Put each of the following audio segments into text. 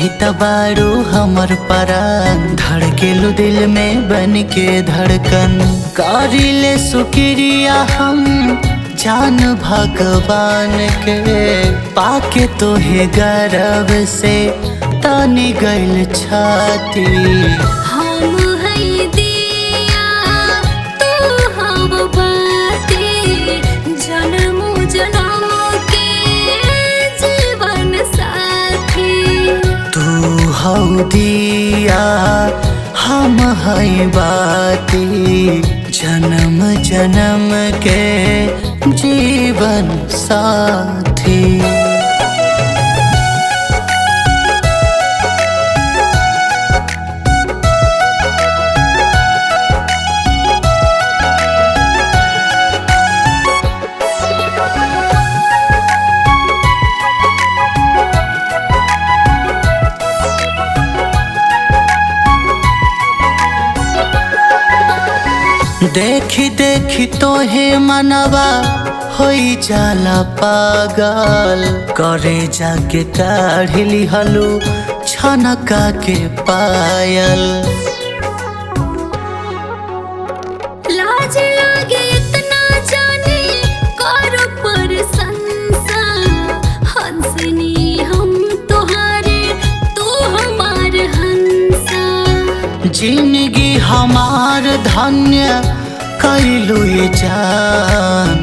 ही तबारू हमर परान, धड़केलु दिल में बन के धड़कन। कारिले शुक्रिया हम जान भगवान के, पाके तोहे गर्व से तानी गइल छाती। हम हई दिया तू हम बाती, जन्म जन्म के जीवन साथी। तू हौ दिया हम हई बाती, जन्म जन्म के जीवन साथी। देखी देखी तोहे मनवा होई जाला पागल, करे जाके काढ़ली हलू छनका के पायल। लाज लागे इतना जाने कर पर संसार, हंसनी हम तोहारे तू हमार हंसा। जिंदगी हमार धन्य कैलू ये जान,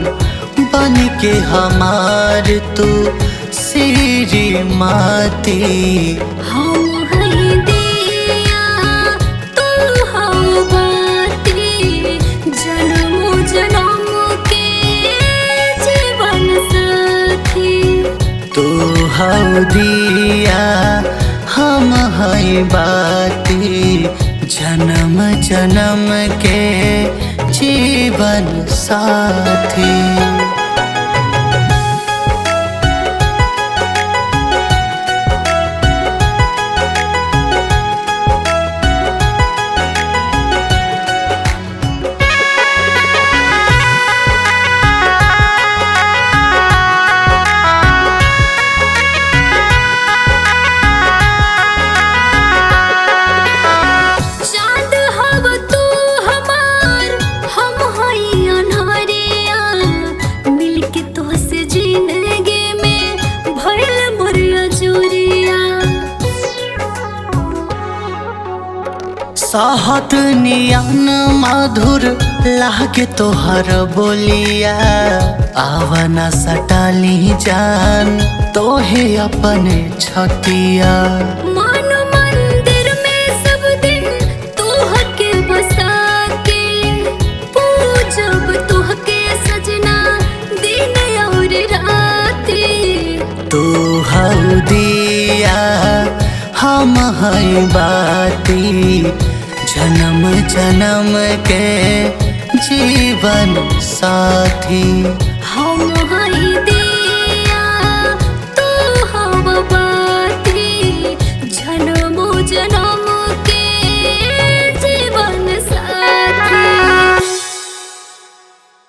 बन के हमार तू श्रीमती। हम हई दिया तू हम बाती, जन्म जन्म के जीवन साथी। तू हौ दिया हम हई बाती, जन्म जन्म के जीवन साथी। सहत नियन मधुर लागे तोहर बोलिया, आवना सटाली जान तोहे अपने छतिया। मानो मंदिर में सब दिन तोहके बसा के, पूजब तोहके सजना दिन और राती। तू हौ दिया हम हई बाती, जन्म जन्म के जीवन साथी। हम हई